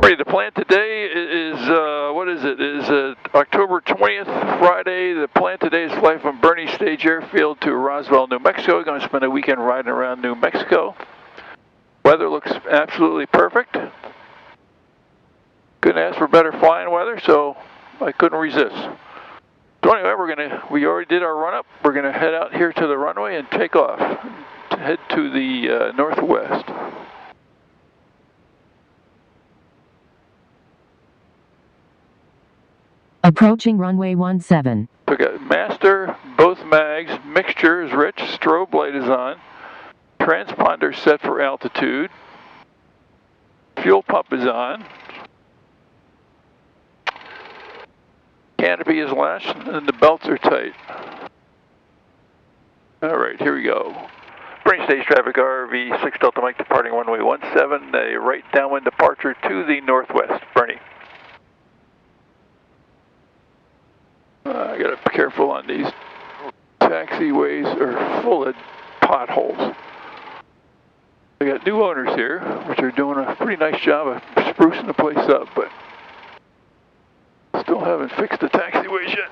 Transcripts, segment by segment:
The plan today is, what is it? Is October 20th, Friday. The plan today is fly from Boerne Stage Airfield to Roswell, New Mexico. We're going to spend a weekend riding around New Mexico. Weather looks absolutely perfect. Couldn't ask for better flying weather, so I couldn't resist. So anyway, we already did our run-up. We're going to head out here to the runway and take off to head to the northwest. Approaching runway 17. We got master, both mags, mixture is rich, strobe light is on, transponder set for altitude, fuel pump is on, canopy is lashed, and the belts are tight. All right, here we go. Boerne Stage traffic RV 6 Delta Mike departing runway 17, a right downwind departure to the northwest. Boerne. I gotta be careful on these taxiways are full of potholes. We got new owners here, which are doing a pretty nice job of sprucing the place up, but still haven't fixed the taxiways yet.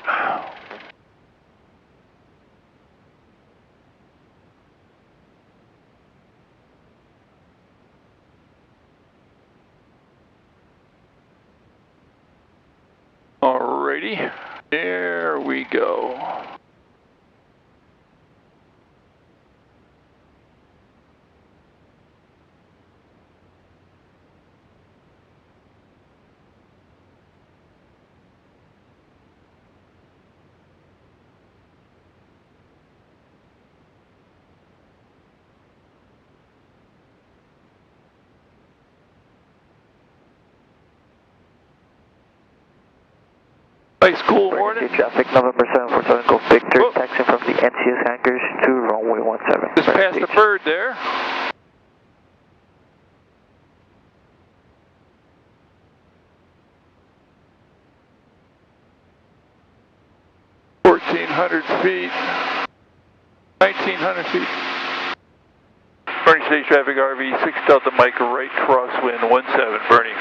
Alrighty, there we go. Nice, cool morning. Traffic November 747 Golf Victor, taxiing from the NCS hangars to runway 17. Just past the bird there. feet, 1,900 feet. Boerne Stage traffic RV 6 Delta Mike, right crosswind 17, Boerne.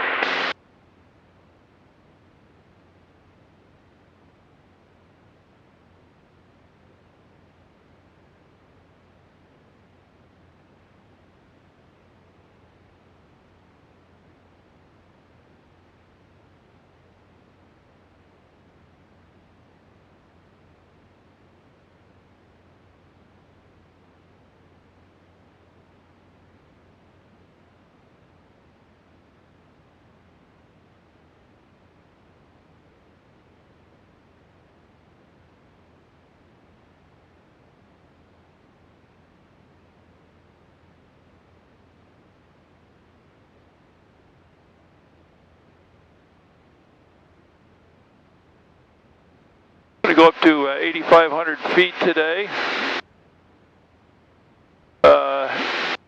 Going to go up to 8,500 feet today.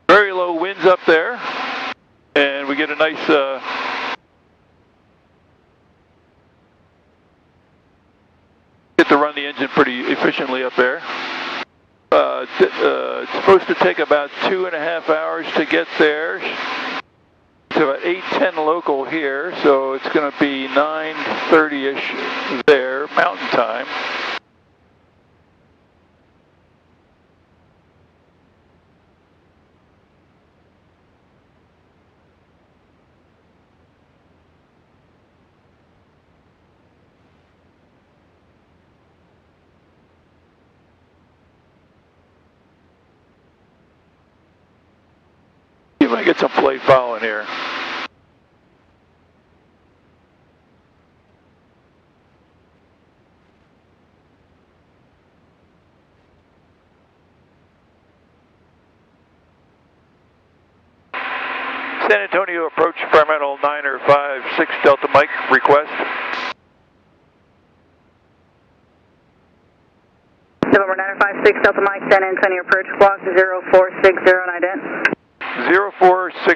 Very low winds up there, and we get a nice get to run the engine pretty efficiently up there. It's supposed to take about 2.5 hours to get there. It's about 8:10 local here, so it's going to be 9:30ish there, mountain time. You might get some plate following here. San Antonio approach experimental 956 Delta Mike request. November 956 Delta Mike, San Antonio approach clock 0460 and ident. 0460.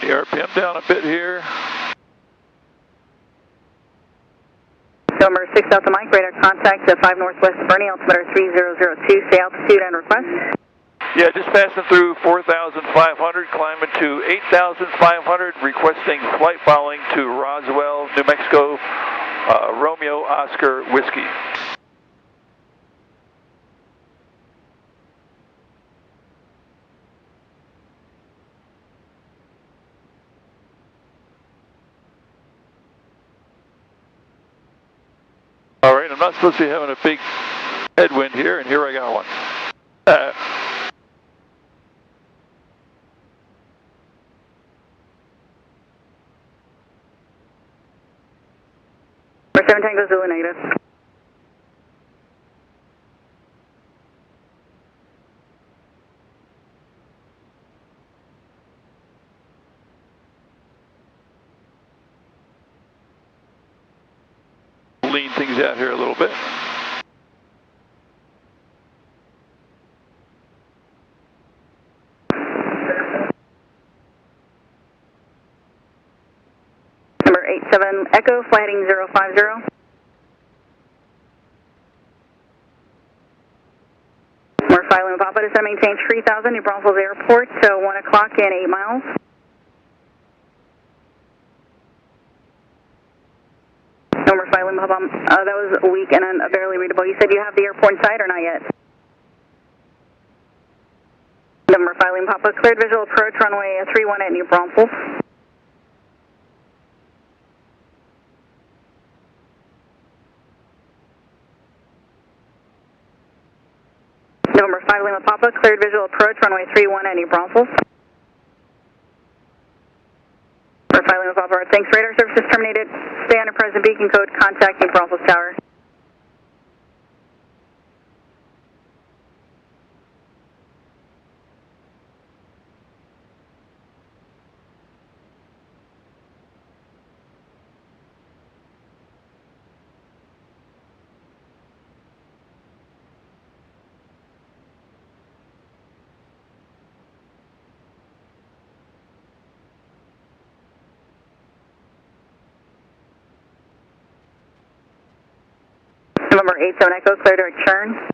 the RPM down a bit here. Number 6 Delta Mike, radar contact at 5 northwest of Boerne, altimeter 3002, say altitude and request. Yeah, just passing through 4,500, climbing to 8,500, requesting flight following to Roswell, New Mexico, Romeo Oscar Whiskey. All right, I'm not supposed to be having a big headwind here, and here I got one. Number 7 Tango Zulu negative. Lean things out here a little bit. Number 87 Echo, flight heading 050. We're filing with Papa to maintain 3000 New Braunfels Airport, so 1 o'clock and 8 miles. Number filing with Papa, that was weak and barely readable. You said you have the airport in sight or not yet? Number filing Papa, cleared visual approach runway 31 at New Braunfels. November 5 Lima Papa, cleared visual approach, runway 31 at New Braunfels. November 5 Lima Papa, thanks, radar services terminated. Stay under present beacon code, contact New Braunfels Tower. November 87 Echo, clear to return.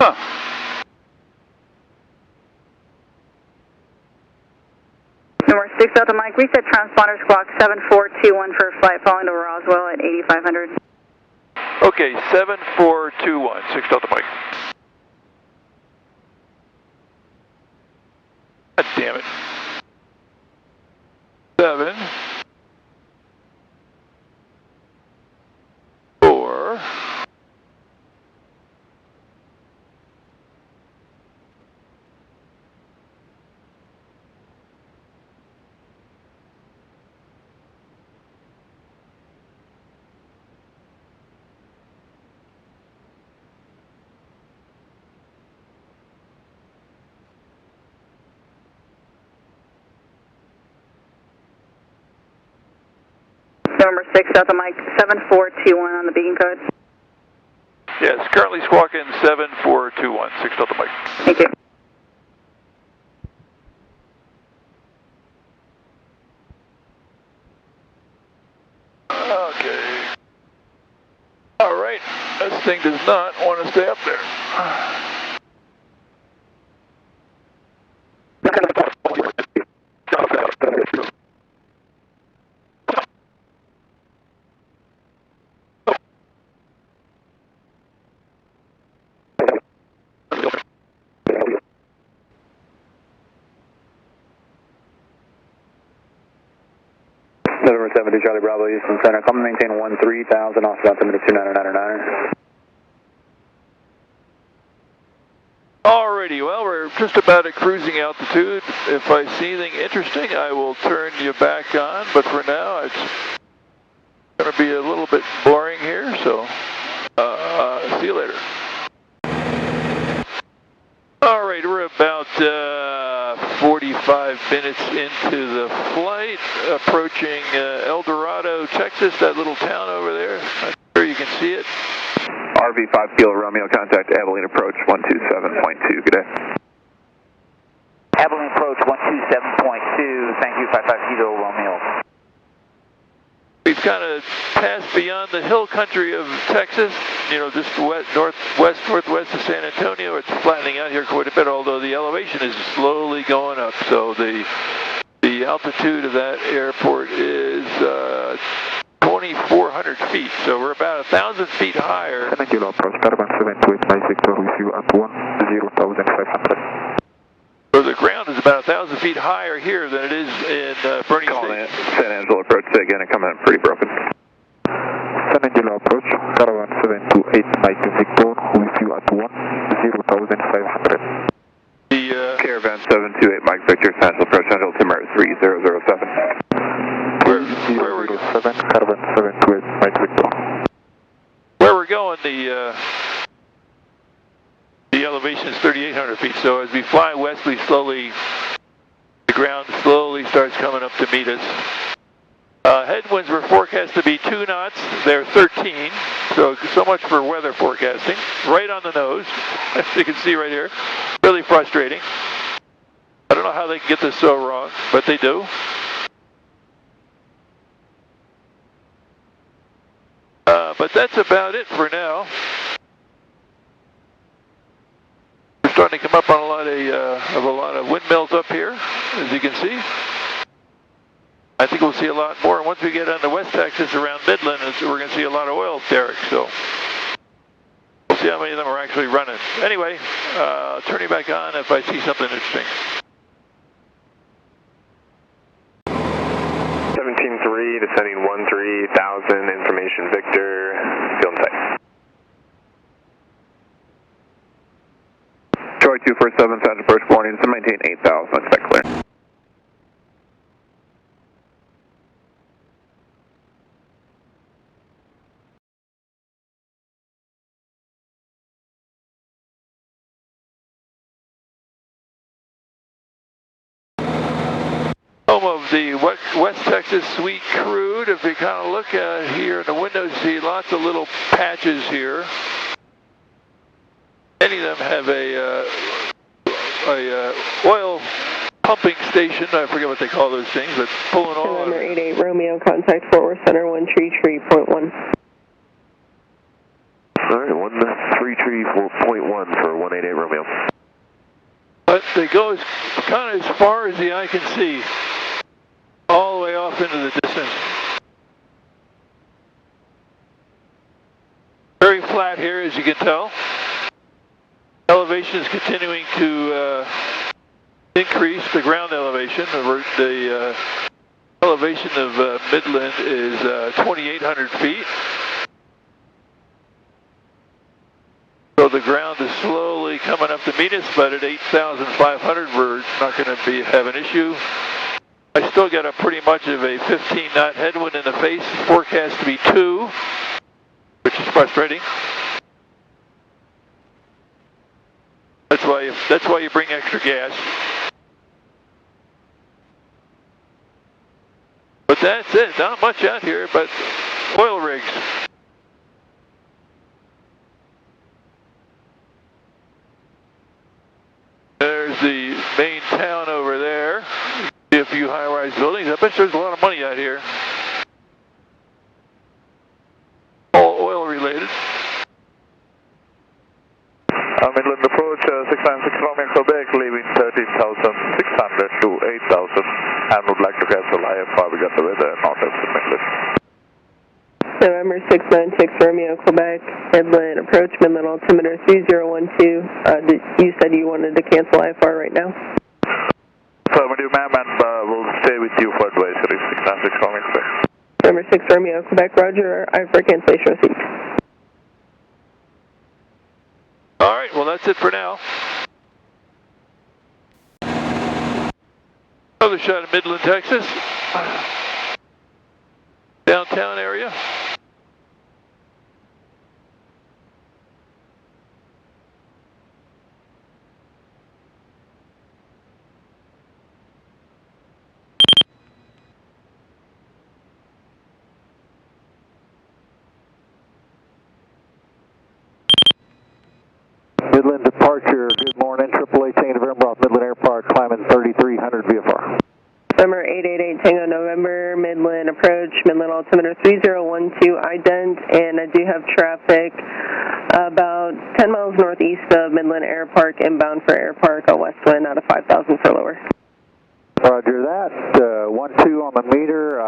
Huh. Number 6 Delta Mike, reset transponder squawk 7421 for flight following to Roswell at 8500. Okay, 7421, 6 Delta Mike. God damn it. 7, 4, November 6 Delta Mike, 7421 on the beacon code. yes, currently squawking 7421, 6 Delta Mike. Thank you. Okay. All right, this thing does not want to stay up there. November 70 Charlie Bravo, Houston Center. Come and maintain 13,000, also altimeter 2999. All right. Alrighty, well, we're just about at cruising altitude. If I see anything interesting, I will turn you back on, but for now, it's going to be a little bit boring here, so see you later. Alright, we're about 45 minutes into the flight, approaching El Dorado, Texas, that little town over there. I'm sure you can see it. RV5 Kilo Romeo, contact Abilene approach 127.2, good day. Abilene approach 127.2, thank you, 55 Kilo Romeo. We've kind of passed beyond the hill country of Texas, you know, just northwest of San Antonio. It's flattening out here quite a bit, although the elevation is slowly going up. So the altitude of that airport is 2,400 feet. So we're about 1,000 feet higher. 7 Kilo approach, Caravan 728, Mike Victor with you at 10,500. So the ground is about 1,000 feet higher here than it is in Boerne State. San Angelo approach, say again, and coming in pretty broken. San Angelo approach, Caravan 728, Mike Victor with you at 10,500. The Caravan 728, Mike Victor, San Angelo approach, San Angelo Timber 3007. Where we're 7, Caravan 728, Mike Victor. Where we're going, the elevation is 3,800 feet. So as we fly west, the ground slowly starts coming up to meet us. Headwinds were forecast to be 2 knots. They're 13. So much for weather forecasting. Right on the nose, as you can see right here. Really frustrating. I don't know how they can get this so wrong, but they do. But that's about it for now. We're starting to come up on a lot of windmills up here, as you can see. I think we'll see a lot more. And once we get on to West Texas around Midland, we're going to see a lot of oil derricks. So we'll see how many of them are actually running. Anyway, turn you back on if I see something interesting. 17-3, descending 13,000, information Victor, field tight. Troy 247, San approach warning, to maintain 8,000, expect clear. Home of the West Texas Sweet Crude. If you kind of look at here in the windows, you see lots of little patches here. Many of them have a oil pumping station. I forget what they call those things, but pulling oil. November 88 Romeo, contact Fort Worth Center 133.1. All right, 133.1 for 188 Romeo. But they go kind of as far as the eye can see, all the way off into the distance. Very flat here, as you can tell. Elevation is continuing to increase, the ground elevation. The elevation of Midland is 2,800 feet. So the ground is slowly coming up to meet us, but at 8,500 we're not going to have an issue. I still got a pretty much of a 15-knot headwind in the face, forecast to be 2, which is frustrating. That's why you bring extra gas. But that's it, not much out here, but oil rigs. There's the main town over there. See a few high-rise buildings. I bet there's a lot of money out here. All oil related. Midland approach 696 Romeo Quebec, leaving 13,600 to 8,000, and would like to cancel IFR. We got the weather not as Midland. November 696 Romeo, Quebec, Midland, approach Midland altimeter 3012. You said you wanted to cancel IFR right now? Affirmative, ma'am, and we'll stay with you for advisory. 696 Romeo Quebec. November 6 Romeo, Quebec, Roger, IFR cancellation receipt. All right, well, that's it for now. Another shot of Midland, Texas. Downtown area. Midland departure, good morning, AAA Tango November off Midland Airport, climbing 3300 VFR. November 888 Tango November, Midland approach, Midland altimeter 3012 ident, and I do have traffic about 10 miles northeast of Midland Air Park, inbound for Air Park, a west wind out of 5,000 for lower. Roger that, 12 on the meter,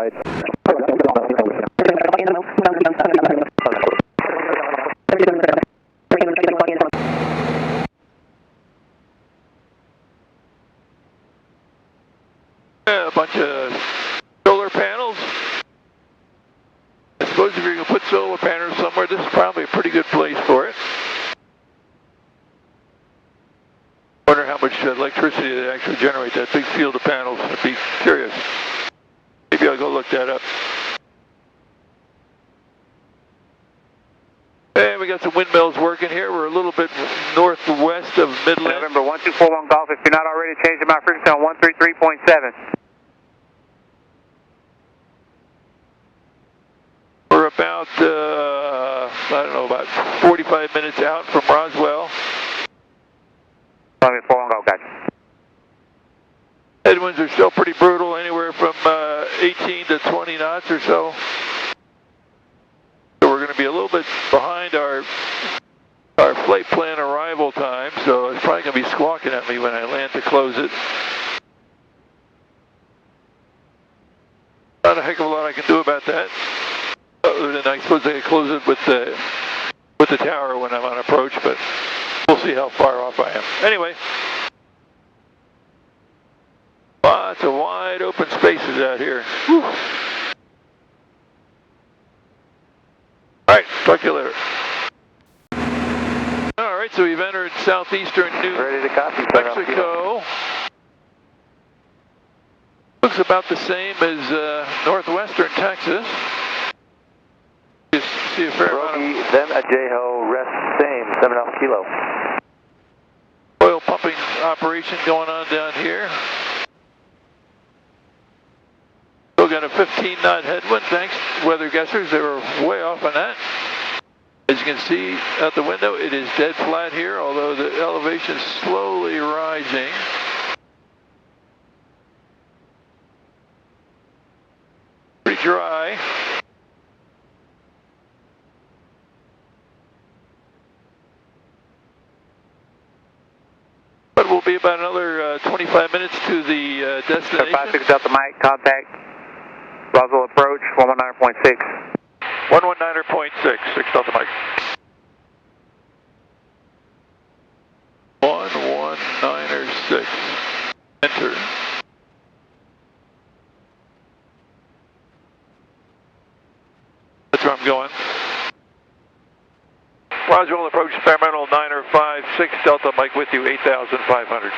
A bunch of solar panels. I suppose if you're going to put solar panels somewhere, this is probably a pretty good place for it. Wonder how much electricity they actually generate, that big field of panels. I'd be curious. Maybe I'll go look that up. And we got some windmills working here. We're a little bit northwest of Midland. November 1241 Golf, if you're not already changing my frequency on 133.7. We're about, I don't know, about 45 minutes out from Roswell. November 41 Golf, guys. Headwinds are still pretty brutal, anywhere from 18 to 20 knots or so. So we're going to be a little bit behind our flight plan arrival time, so it's probably going to be squawking at me when I land to close it. Not a heck of a lot I can do about that. Other than I suppose I could close it with the tower when I'm on approach, but we'll see how far off I am. Anyway, lots of wide open spaces out here. Whew. All right, talk to you later. All right, so we've entered southeastern New ready to copy, Mexico. Looks about the same as northwestern Texas. You see a fair amount of then a J-Ho, rest same, 7 Alpha Kilo. oil pumping operation going on down here. Still got a 15 knot headwind, thanks weather guessers. They were way off on that. As you can see out the window, it is dead flat here, although the elevation is slowly rising. Pretty dry. But we'll be about another 25 minutes to the destination. 56 Delta Mike, contact Roswell approach, 119.6. 119.6, 6 Delta Mike. 119.6. Enter. That's where I'm going. Roswell approach, experimental 956 Delta Mike with you, 8,500.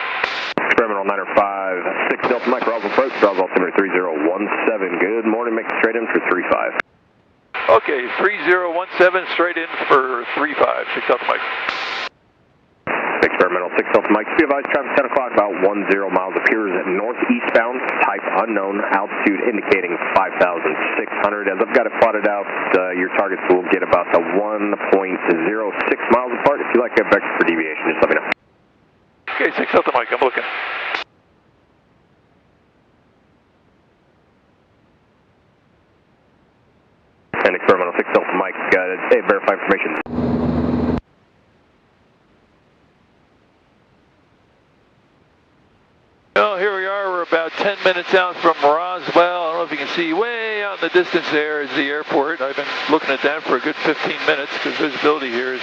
Experimental 956 Delta Mike, Roswell approach, Roswell altimeter 3017. Good morning, make it straight in for 35. Okay, 3017 straight in for 35, 6 Delta Mike. Experimental 6 Delta Mike, speed of ice traffic 10 o'clock, about 10 miles, appears at northeastbound, type unknown, altitude indicating 5,600. As I've got it plotted out, your targets will get about the 1.06 miles apart. If you like to have vector for deviation, just let me know. Okay, 6 Delta Mike, I'm looking. And experimental 6 Delta Mike, verify information. Well, here we are. We're about 10 minutes out from Roswell. I don't know if you can see way out in the distance there is the airport. I've been looking at that for a good 15 minutes because visibility here is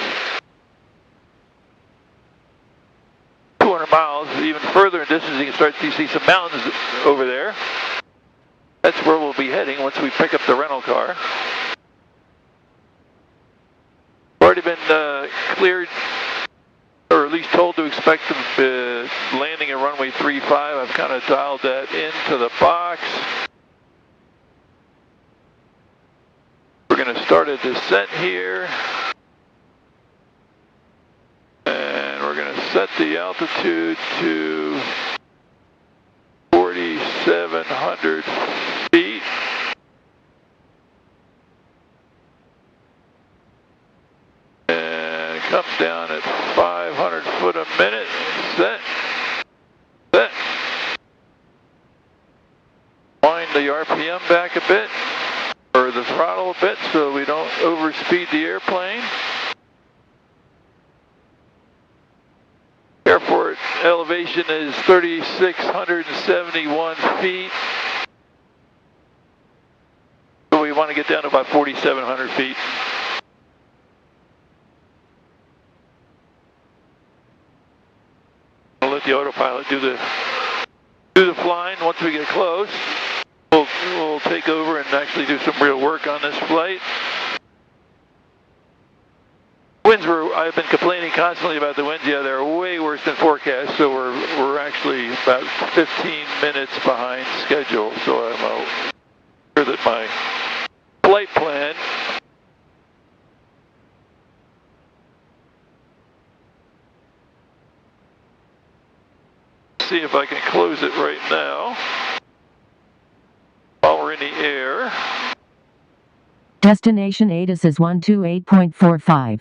200 miles. Even further in distance, you can start to see some mountains over there. That's where we'll be heading once we pick up the rental car. Already been cleared, or at least he's told to expect landing at runway 35. I've kind of dialed that into the box. We're going to start a descent here. And we're going to set the altitude to 4,700 feet. And come down at 500 foot a minute. Set. Set. Wind the RPM back a bit, or the throttle a bit, so we don't overspeed the airplane. Airport elevation is 3,671 feet. So we want to get down to about 4,700 feet. I'll let the autopilot do the flying. Once we get close, we'll take over and actually do some real work on this flight. Winds I've been complaining constantly about the winds. Yeah, they're way worse than forecast, so we're actually about 15 minutes behind schedule. So I'm sure that my flight plan see if I can close it right now while we're in the air. Destination ATIS is 128.45.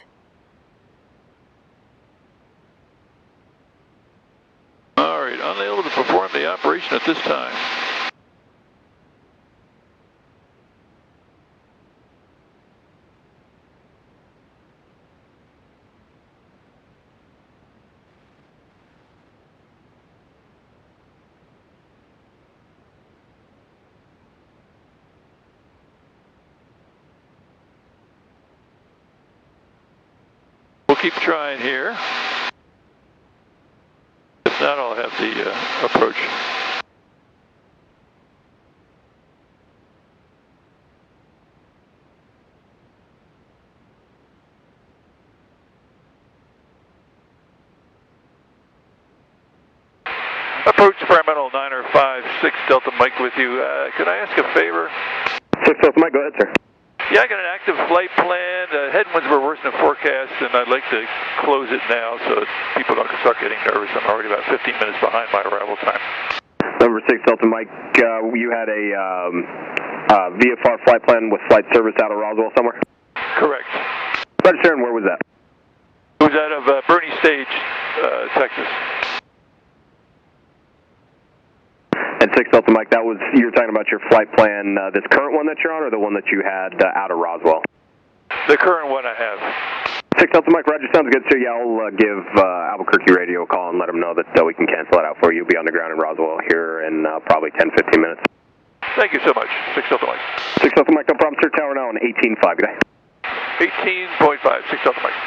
All right, unable to perform the operation at this time. We'll keep trying here. If not, I'll have the approach. Approach experimental 956 Delta Mike with you. Could I ask a favor? 6 Delta Mike, go ahead, sir. Yeah, I got an active flight plan. Headwinds were worse than forecast, and I'd like to close it now so that people don't start getting nervous. I'm already about 15 minutes behind my arrival time. Number 6 Delta Mike, you had a VFR flight plan with flight service out of Roswell somewhere? Correct. Register, and where was that? It was out of Boerne Stage, Texas. And 6 Delta Mike, you're talking about your flight plan, this current one that you're on, or the one that you had out of Roswell? The current one I have. 6 Delta Mike, Roger, sounds good, sir. Yeah, I'll give Albuquerque Radio a call and let them know that we can cancel it out for you. You'll be on the ground in Roswell here in probably 10-15 minutes. Thank you so much. 6 Delta Mike. 6 Delta Mike, no problem, sir. Tower now on 18.5. Good day. 18.5, 6 Delta Mike.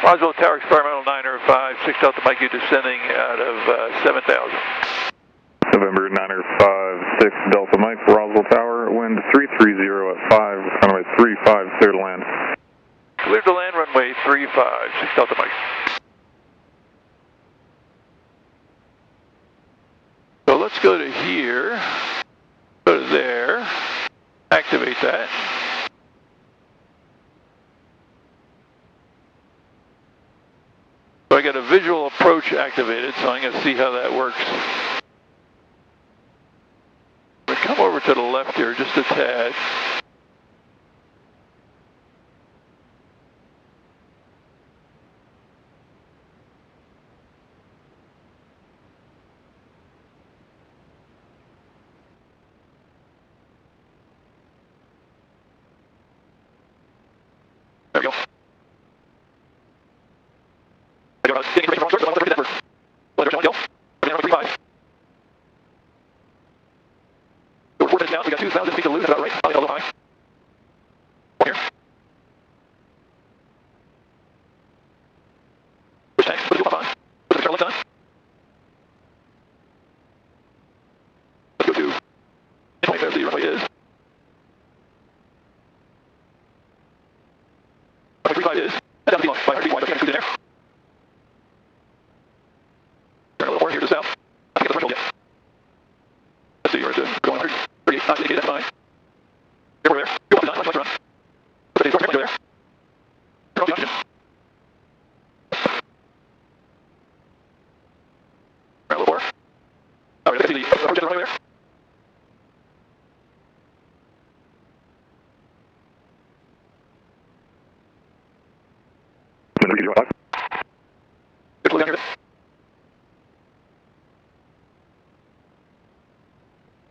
Roswell Tower Experimental 905, 6 Delta Mike, you descending out of 7,000. November 905, 6 Delta Mike, Roswell Tower, wind 330 at 5, runway 35, clear to land. Clear to land, runway 35, 6 Delta Mike. So let's go to here, go to there, activate that. So I got a visual approach activated, so I'm going to see how that works. I'm going to come over to the left here just a tad. There we go. Getting information from wrong source, so I want to read that first. Let it go. Again, runway 35. We're 4 minutes down, so we got 2,000 feet to lose, that's about right. A little high. One here. Push tanks, put the fuel pump on. Put the external lift on. where the runway is. 35 is. Down to be long, 500 feet wide, but can't squeeze in there. Turn a little more here to the south. I think that's the threshold yet. Let's see, you're at going 138 knots indicated, that's fine. There, we're there. Go up and down, let's run. Put a start there. Turn off the oxygen. Turn a little more. Alright, let's see the approach to the runway there. Slow down here a bit.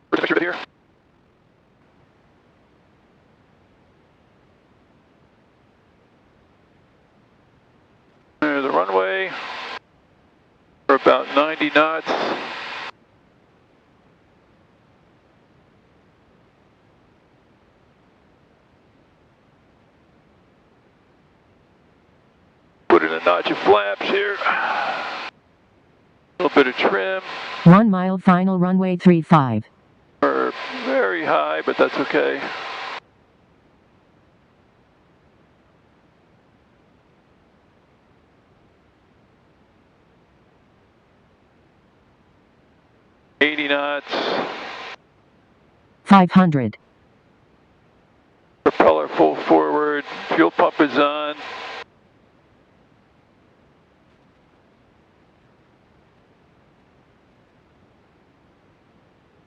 Where's the picture bit here? There's the runway. We're about 90 knots. Put in a notch of flaps here. A little bit of trim. 1 mile final runway 35. We're very high, but that's okay. $80 knots. 500. Propeller full forward. Fuel pump is on.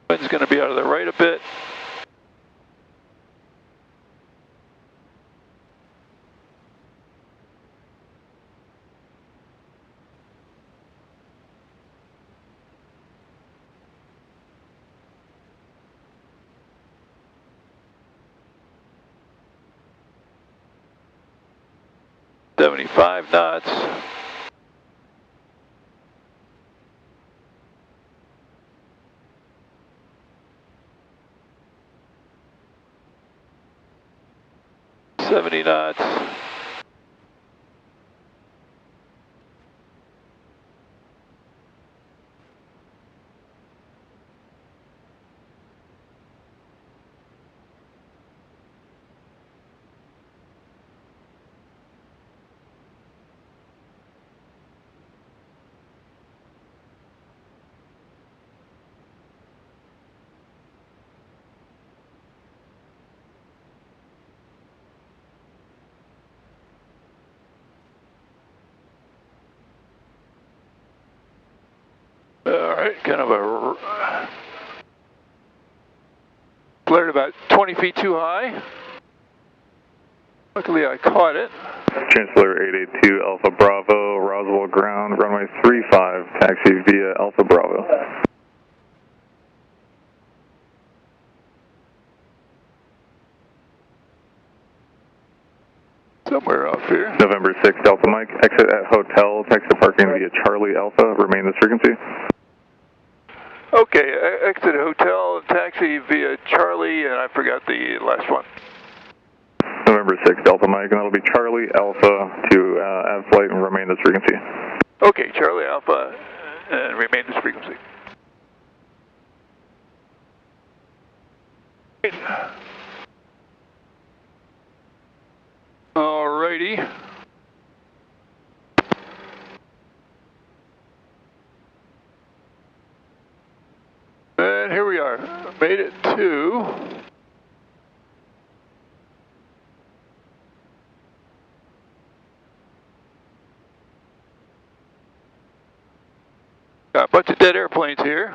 Wind's going to be out of the right a bit. $75 knots. $70 knots. Alright, kind of a flared about 20 feet too high. Luckily I caught it. Chancellor 882 Alpha Bravo, Roswell ground, runway 35, taxi via Alpha Bravo. Somewhere off here. November 6 Delta Mike, exit at hotel, taxi parking via Charlie Alpha, remain this frequency. Okay, exit hotel, taxi via Charlie, and I forgot the last one. November 6 Delta Mike, and that'll be Charlie Alpha to add flight and remain this frequency. Okay, Charlie Alpha, and remain this frequency. Alrighty. And here we are. Made it to got a bunch of dead airplanes here.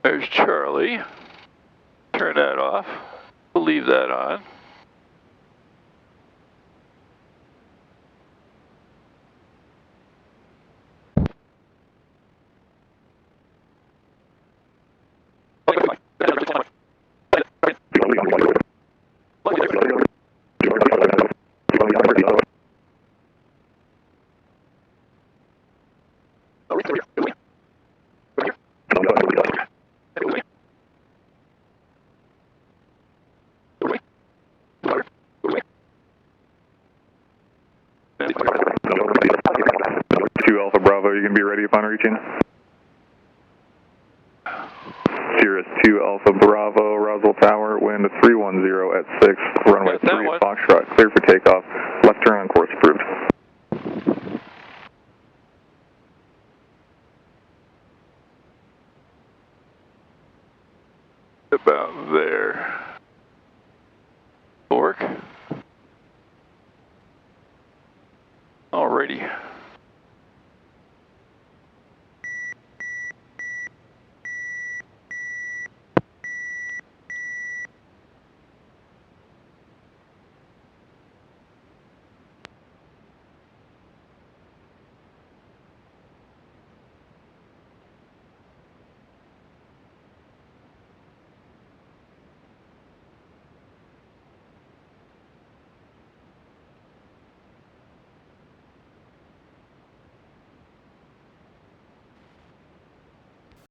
There's Charlie. Turn that off. We'll leave that on. Alpha Bravo, you can be ready upon reaching. Sirius 2 Alpha Bravo, Roswell Tower, wind 310 at 6, runway 3 at Foxtrot, clear for takeoff, left turn on course approved. About there. Work?